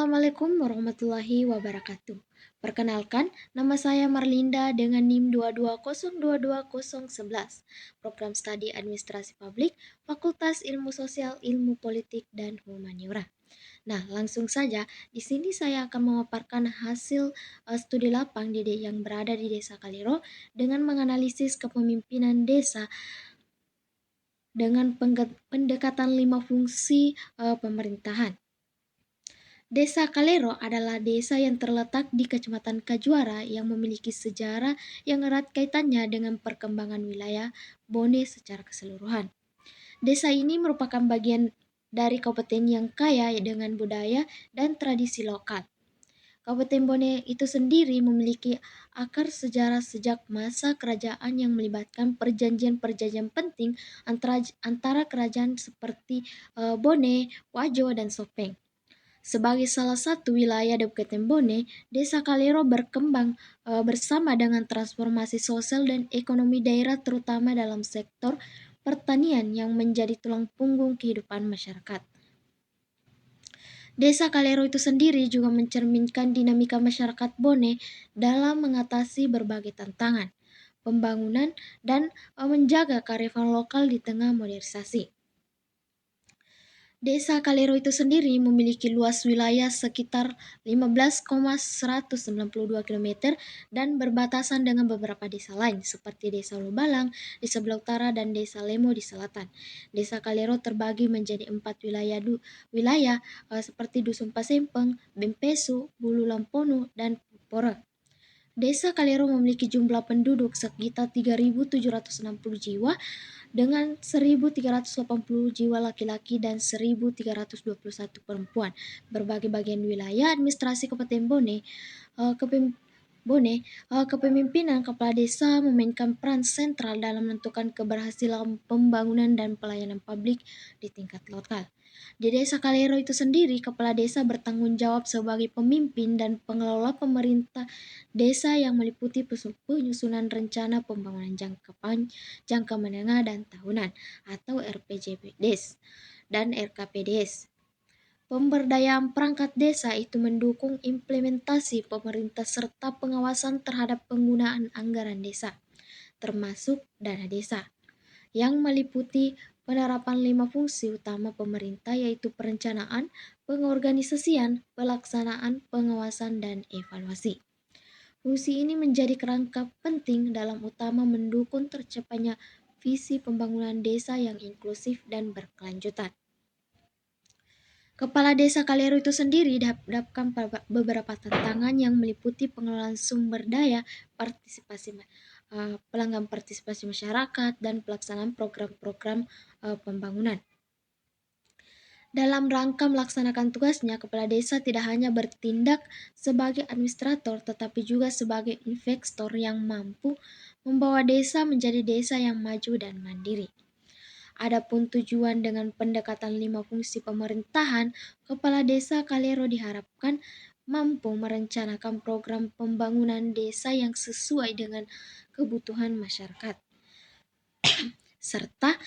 Assalamualaikum warahmatullahi wabarakatuh. Perkenalkan, nama saya Marlinda dengan NIM 220220111, Program Studi Administrasi Publik, Fakultas Ilmu Sosial, Ilmu Politik, dan Humaniora. Nah, langsung saja, di sini saya akan memaparkan hasil studi lapang yang berada di Desa Kaliro dengan menganalisis kepemimpinan desa dengan pendekatan 5 fungsi pemerintahan. Desa Kalero adalah desa yang terletak di Kecamatan Kajuara yang memiliki sejarah yang erat kaitannya dengan perkembangan wilayah Bone secara keseluruhan. Desa ini merupakan bagian dari kabupaten yang kaya dengan budaya dan tradisi lokal. Kabupaten Bone itu sendiri memiliki akar sejarah sejak masa kerajaan yang melibatkan perjanjian-perjanjian penting antara kerajaan seperti Bone, Wajo, dan Sopeng. Sebagai salah satu wilayah di Kabupaten Bone, Desa Kalero berkembang bersama dengan transformasi sosial dan ekonomi daerah terutama dalam sektor pertanian yang menjadi tulang punggung kehidupan masyarakat. Desa Kalero itu sendiri juga mencerminkan dinamika masyarakat Bone dalam mengatasi berbagai tantangan, pembangunan, dan menjaga kearifan lokal di tengah modernisasi. Desa Kalero itu sendiri memiliki luas wilayah sekitar 15,192 km dan berbatasan dengan beberapa desa lain seperti Desa Lubalang di sebelah utara dan Desa Lemo di selatan. Desa Kalero terbagi menjadi 4 wilayah seperti Dusun Pasempeng, Bempesu, Bulu Lampono, dan Pura. Desa Kalero memiliki jumlah penduduk sekitar 3.760 jiwa dengan 1.380 jiwa laki-laki dan 1.321 perempuan. Berbagai bagian wilayah administrasi Kabupaten Bone, kepemimpinan kepala desa memainkan peran sentral dalam menentukan keberhasilan pembangunan dan pelayanan publik di tingkat lokal. Di Desa Kalero itu sendiri, kepala desa bertanggung jawab sebagai pemimpin dan pengelola pemerintah desa yang meliputi penyusunan rencana pembangunan jangka menengah dan tahunan atau RPJMDes dan RKPDes. Pemberdayaan perangkat desa itu mendukung implementasi pemerintah serta pengawasan terhadap penggunaan anggaran desa, termasuk dana desa, yang meliputi penerapan 5 fungsi utama pemerintah yaitu perencanaan, pengorganisasian, pelaksanaan, pengawasan, dan evaluasi. Fungsi ini menjadi kerangka penting dalam utama mendukung tercapainya visi pembangunan desa yang inklusif dan berkelanjutan. Kepala Desa Kalero itu sendiri dihadapkan pada beberapa tantangan yang meliputi pengelolaan sumber daya, pelanggan partisipasi masyarakat, dan pelaksanaan program-program pembangunan. Dalam rangka melaksanakan tugasnya, kepala desa tidak hanya bertindak sebagai administrator, tetapi juga sebagai investor yang mampu membawa desa menjadi desa yang maju dan mandiri. Adapun tujuan dengan pendekatan 5 fungsi pemerintahan, kepala desa Kalero diharapkan mampu merencanakan program pembangunan desa yang sesuai dengan kebutuhan masyarakat, serta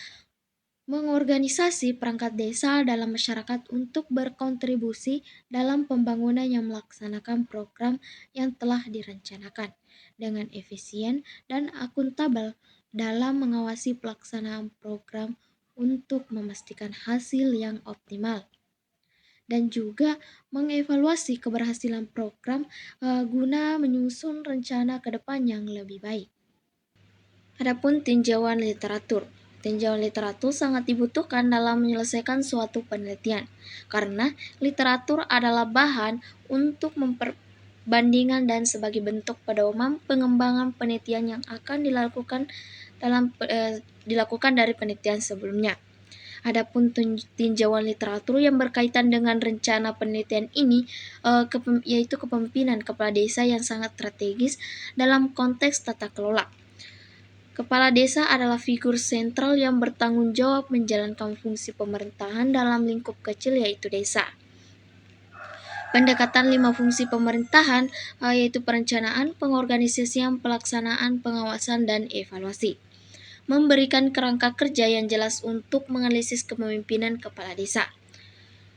mengorganisasi perangkat desa dalam masyarakat untuk berkontribusi dalam pembangunan yang melaksanakan program yang telah direncanakan dengan efisien dan akuntabel dalam mengawasi pelaksanaan program untuk memastikan hasil yang optimal dan juga mengevaluasi keberhasilan program guna menyusun rencana ke depan yang lebih baik. Adapun tinjauan literatur. Tinjauan literatur sangat dibutuhkan dalam menyelesaikan suatu penelitian karena literatur adalah bahan untuk memperbandingan dan sebagai bentuk pedoman pengembangan penelitian yang akan dilakukan dari penelitian sebelumnya. Adapun tinjauan literatur yang berkaitan dengan rencana penelitian ini yaitu kepemimpinan kepala desa yang sangat strategis dalam konteks tata kelola. Kepala desa adalah figur sentral yang bertanggung jawab menjalankan fungsi pemerintahan dalam lingkup kecil yaitu desa. Pendekatan 5 fungsi pemerintahan yaitu perencanaan, pengorganisasian, pelaksanaan, pengawasan, dan evaluasi, memberikan kerangka kerja yang jelas untuk menganalisis kepemimpinan kepala desa.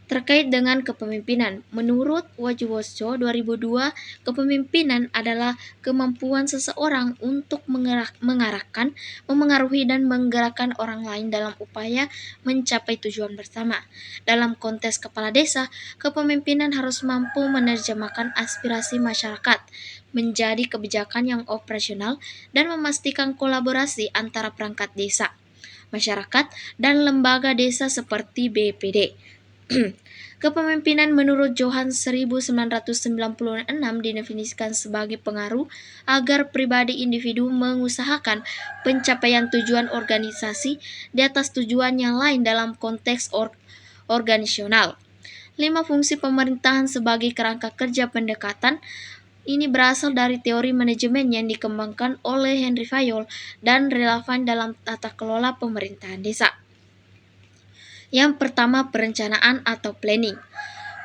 Terkait dengan kepemimpinan, menurut Wajiwoso 2002, kepemimpinan adalah kemampuan seseorang untuk mengarahkan, memengaruhi, dan menggerakkan orang lain dalam upaya mencapai tujuan bersama. Dalam konteks kepala desa, kepemimpinan harus mampu menerjemahkan aspirasi masyarakat menjadi kebijakan yang operasional dan memastikan kolaborasi antara perangkat desa, masyarakat, dan lembaga desa seperti BPD. Kepemimpinan menurut Johan 1996 didefinisikan sebagai pengaruh agar pribadi individu mengusahakan pencapaian tujuan organisasi di atas tujuan yang lain dalam konteks organisasional. 5 fungsi pemerintahan sebagai kerangka kerja pendekatan ini berasal dari teori manajemen yang dikembangkan oleh Henry Fayol dan relevan dalam tata kelola pemerintahan desa. Yang pertama, perencanaan atau planning.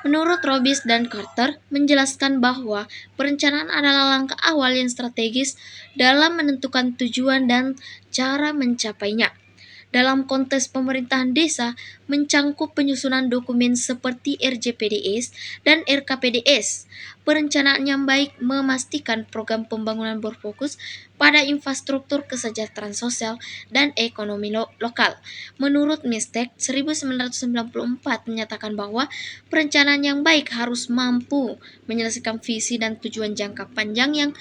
Menurut Robis dan Carter, menjelaskan bahwa perencanaan adalah langkah awal yang strategis dalam menentukan tujuan dan cara mencapainya. Dalam konteks pemerintahan desa, mencangkup penyusunan dokumen seperti RJPDS dan RKPDS. Perencanaan yang baik memastikan program pembangunan berfokus pada infrastruktur kesejahteraan sosial dan ekonomi lokal. Menurut Mistek 1994 menyatakan bahwa perencanaan yang baik harus mampu menyelesaikan visi dan tujuan jangka panjang yang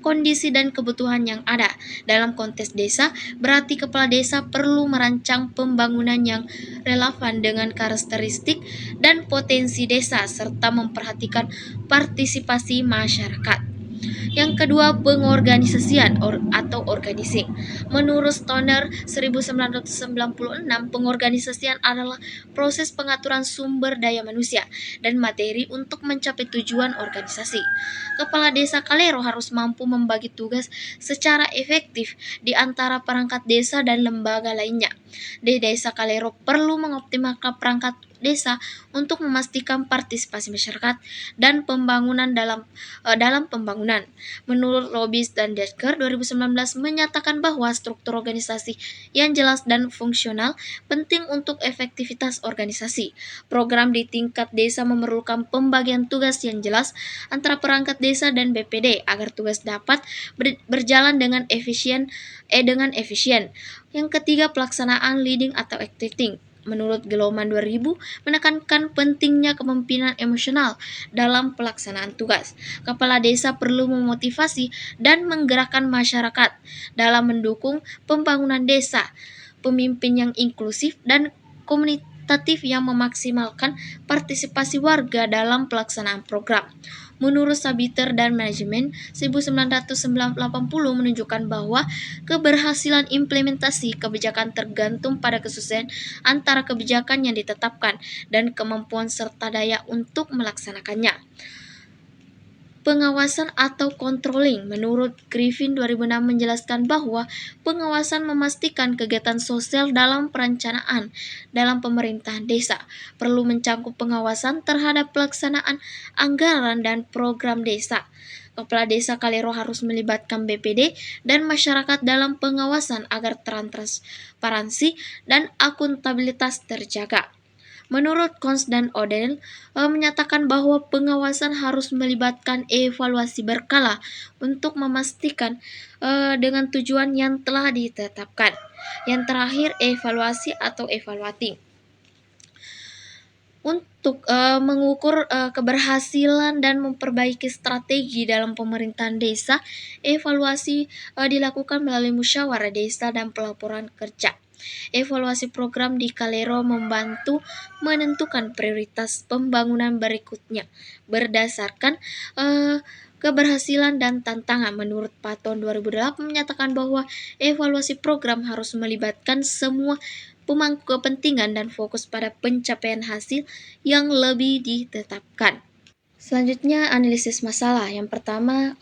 kondisi dan kebutuhan yang ada. Dalam konteks desa, berarti kepala desa perlu merancang pembangunan yang relevan dengan karakteristik dan potensi desa serta memperhatikan partisipasi masyarakat. Yang kedua, pengorganisasian atau organizing. Menurut Stoner 1996, pengorganisasian adalah proses pengaturan sumber daya manusia dan materi untuk mencapai tujuan organisasi. Kepala desa Kalero harus mampu membagi tugas secara efektif di antara perangkat desa dan lembaga lainnya. Di desa Kalero perlu mengoptimalkan perangkat desa untuk memastikan partisipasi masyarakat dan pembangunan dalam pembangunan. Menurut Robis dan Decker 2019 menyatakan bahwa struktur organisasi yang jelas dan fungsional penting untuk efektivitas organisasi. Program di tingkat desa memerlukan pembagian tugas yang jelas antara perangkat desa dan BPD agar tugas dapat berjalan dengan efisien. Yang ketiga, pelaksanaan leading atau acting. Menurut Geloman 2000 menekankan pentingnya kepemimpinan emosional dalam pelaksanaan tugas. Kepala desa perlu memotivasi dan menggerakkan masyarakat dalam mendukung pembangunan desa. Pemimpin yang inklusif dan komunitatif yang memaksimalkan partisipasi warga dalam pelaksanaan program. Menurut Sabiter dan Manajemen 1980 menunjukkan bahwa keberhasilan implementasi kebijakan tergantung pada kesesuaian antara kebijakan yang ditetapkan dan kemampuan serta daya untuk melaksanakannya. Pengawasan atau controlling. Menurut Griffin 2006 menjelaskan bahwa pengawasan memastikan kegiatan sosial dalam perencanaan dalam pemerintahan desa perlu mencakup pengawasan terhadap pelaksanaan anggaran dan program desa. Kepala desa Kalero harus melibatkan BPD dan masyarakat dalam pengawasan agar transparansi dan akuntabilitas terjaga. Menurut Kons dan Odell menyatakan bahwa pengawasan harus melibatkan evaluasi berkala untuk memastikan dengan tujuan yang telah ditetapkan. Yang terakhir, evaluasi atau evaluating. Untuk mengukur keberhasilan dan memperbaiki strategi dalam pemerintahan desa, evaluasi dilakukan melalui musyawarah desa dan pelaporan kerja. Evaluasi program di Kalero membantu menentukan prioritas pembangunan berikutnya berdasarkan keberhasilan dan tantangan. Menurut Paton 2008 menyatakan bahwa evaluasi program harus melibatkan semua pemangku kepentingan dan fokus pada pencapaian hasil yang lebih ditetapkan. Selanjutnya, analisis masalah. Yang pertama,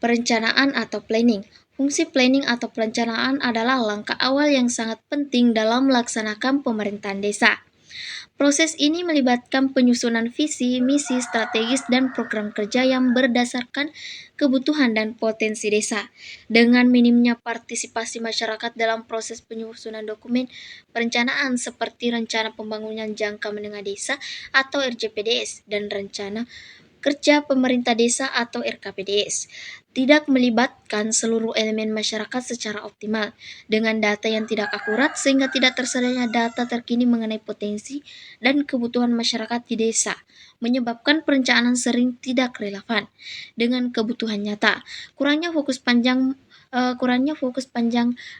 perencanaan atau planning. Fungsi planning atau perencanaan adalah langkah awal yang sangat penting dalam melaksanakan pemerintahan desa. Proses ini melibatkan penyusunan visi, misi, strategis, dan program kerja yang berdasarkan kebutuhan dan potensi desa. Dengan minimnya partisipasi masyarakat dalam proses penyusunan dokumen perencanaan seperti Rencana Pembangunan Jangka Menengah Desa atau RJPDS dan Rencana Kerja Pemerintah Desa atau RKPDS, tidak melibatkan seluruh elemen masyarakat secara optimal, dengan data yang tidak akurat sehingga tidak tersedianya data terkini mengenai potensi dan kebutuhan masyarakat di desa, menyebabkan perencanaan sering tidak relevan dengan kebutuhan nyata. Kurangnya fokus panjang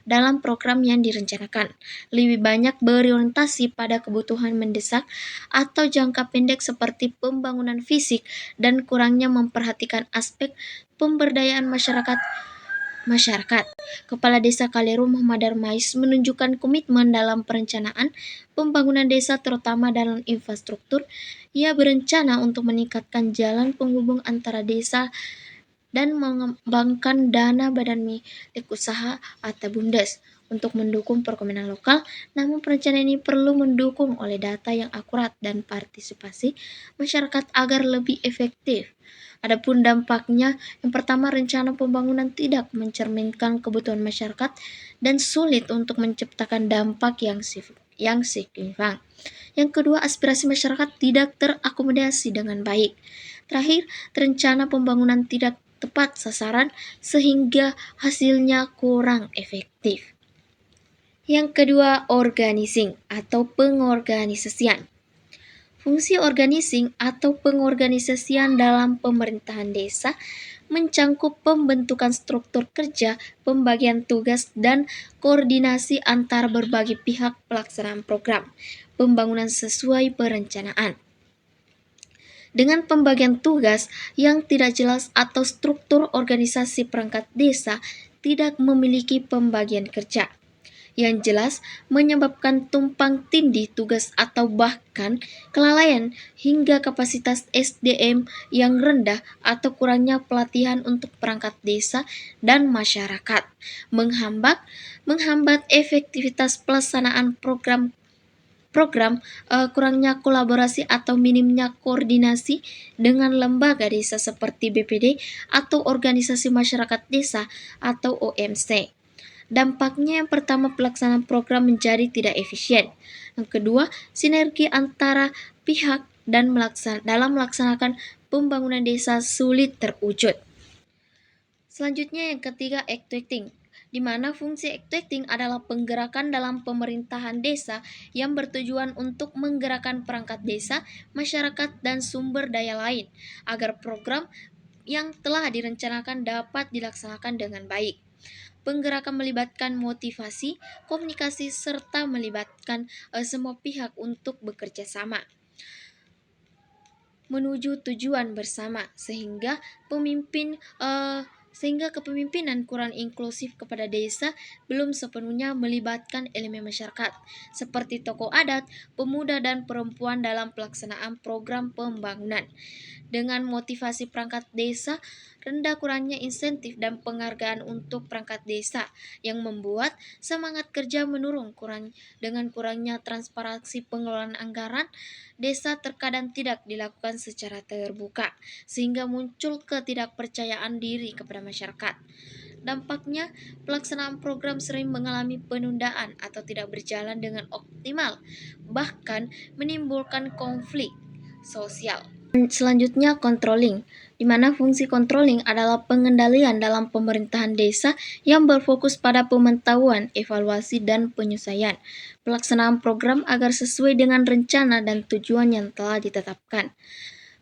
dalam program yang direncanakan, lebih banyak berorientasi pada kebutuhan mendesak atau jangka pendek seperti pembangunan fisik dan kurangnya memperhatikan aspek pemberdayaan masyarakat. Kepala Desa Kaleru Muhammad Darmais menunjukkan komitmen dalam perencanaan pembangunan desa terutama dalam infrastruktur. Ia berencana untuk meningkatkan jalan penghubung antara desa dan mengembangkan dana badan milik usaha atau BUMDes untuk mendukung perekonomian lokal. Namun perencanaan ini perlu mendukung oleh data yang akurat dan partisipasi masyarakat agar lebih efektif. Adapun dampaknya, yang pertama, rencana pembangunan tidak mencerminkan kebutuhan masyarakat dan sulit untuk menciptakan dampak yang signifikan. Yang kedua, aspirasi masyarakat tidak terakomodasi dengan baik. Terakhir, rencana pembangunan tidak tepat sasaran sehingga hasilnya kurang efektif. Yang kedua, organizing atau pengorganisasian. Fungsi organizing atau pengorganisasian dalam pemerintahan desa mencangkup pembentukan struktur kerja, pembagian tugas, dan koordinasi antar berbagai pihak pelaksanaan program pembangunan sesuai perencanaan. Dengan pembagian tugas yang tidak jelas atau struktur organisasi perangkat desa tidak memiliki pembagian kerja yang jelas, menyebabkan tumpang tindih tugas atau bahkan kelalaian hingga kapasitas SDM yang rendah atau kurangnya pelatihan untuk perangkat desa dan masyarakat, menghambat efektivitas pelaksanaan program, kurangnya kolaborasi atau minimnya koordinasi dengan lembaga desa seperti BPD atau organisasi masyarakat desa atau OMC. Dampaknya, yang pertama, pelaksanaan program menjadi tidak efisien. Yang kedua, sinergi antara pihak dan dalam melaksanakan pembangunan desa sulit terwujud. Selanjutnya yang ketiga, acting, di mana fungsi acting adalah penggerakan dalam pemerintahan desa yang bertujuan untuk menggerakkan perangkat desa, masyarakat, dan sumber daya lain agar program yang telah direncanakan dapat dilaksanakan dengan baik. Penggerakan melibatkan motivasi, komunikasi, serta melibatkan semua pihak untuk bekerja sama menuju tujuan bersama, sehingga kepemimpinan kurang inklusif kepada desa belum sepenuhnya melibatkan elemen masyarakat seperti tokoh adat, pemuda, dan perempuan dalam pelaksanaan program pembangunan. Dengan motivasi perangkat desa rendah, kurangnya insentif dan penghargaan untuk perangkat desa yang membuat semangat kerja menurun. Dengan kurangnya transparansi pengelolaan anggaran desa terkadang tidak dilakukan secara terbuka, sehingga muncul ketidakpercayaan diri kepada masyarakat. Dampaknya, pelaksanaan program sering mengalami penundaan atau tidak berjalan dengan optimal, bahkan menimbulkan konflik sosial. Selanjutnya, controlling, di mana fungsi controlling adalah pengendalian dalam pemerintahan desa yang berfokus pada pemantauan, evaluasi, dan penyesuaian pelaksanaan program agar sesuai dengan rencana dan tujuan yang telah ditetapkan.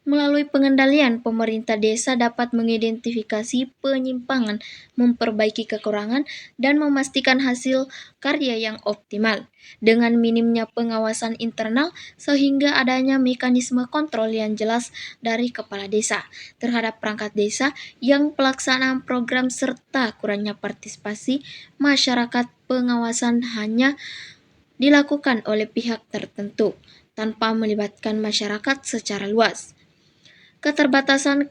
Melalui pengendalian, pemerintah desa dapat mengidentifikasi penyimpangan, memperbaiki kekurangan, dan memastikan hasil karya yang optimal. Dengan minimnya pengawasan internal, sehingga adanya mekanisme kontrol yang jelas dari kepala desa terhadap perangkat desa yang pelaksanaan program serta kurangnya partisipasi masyarakat, pengawasan hanya dilakukan oleh pihak tertentu tanpa melibatkan masyarakat secara luas. Keterbatasan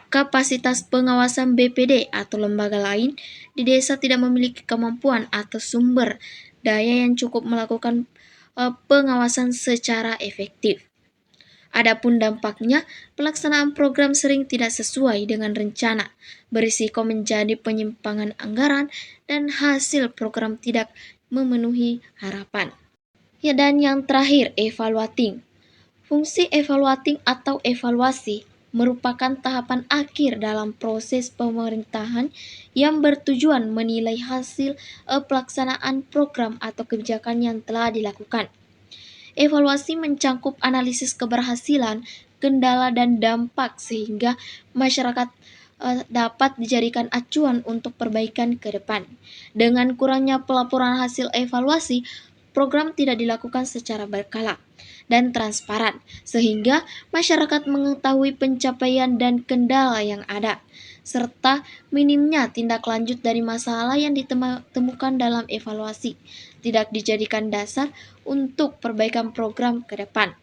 kapasitas pengawasan BPD atau lembaga lain di desa tidak memiliki kemampuan atau sumber daya yang cukup melakukan pengawasan secara efektif. Adapun dampaknya, pelaksanaan program sering tidak sesuai dengan rencana, berisiko menjadi penyimpangan anggaran, dan hasil program tidak memenuhi harapan. Ya, dan yang terakhir, evaluating. Fungsi evaluating atau evaluasi merupakan tahapan akhir dalam proses pemerintahan yang bertujuan menilai hasil pelaksanaan program atau kebijakan yang telah dilakukan. Evaluasi mencangkup analisis keberhasilan, kendala, dan dampak sehingga masyarakat dapat dijadikan acuan untuk perbaikan ke depan. Dengan kurangnya pelaporan hasil evaluasi, program tidak dilakukan secara berkala dan transparan, sehingga masyarakat mengetahui pencapaian dan kendala yang ada, serta minimnya tindak lanjut dari masalah yang ditemukan dalam evaluasi, tidak dijadikan dasar untuk perbaikan program ke depan.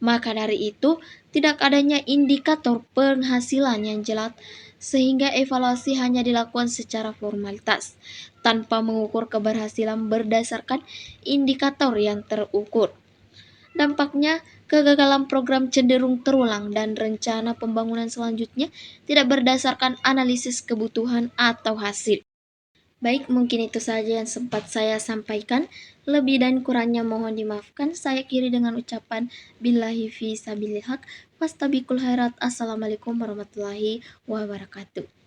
Maka dari itu, tidak adanya indikator penghasilan yang jelas sehingga evaluasi hanya dilakukan secara formalitas, tanpa mengukur keberhasilan berdasarkan indikator yang terukur. Dampaknya, kegagalan program cenderung terulang dan rencana pembangunan selanjutnya tidak berdasarkan analisis kebutuhan atau hasil. Baik, mungkin itu saja yang sempat saya sampaikan. Lebih dan kurangnya mohon dimaafkan. Saya kiri dengan ucapan billahi fi sabilil haq. Fastabikul khairat. Assalamualaikum warahmatullahi wabarakatuh.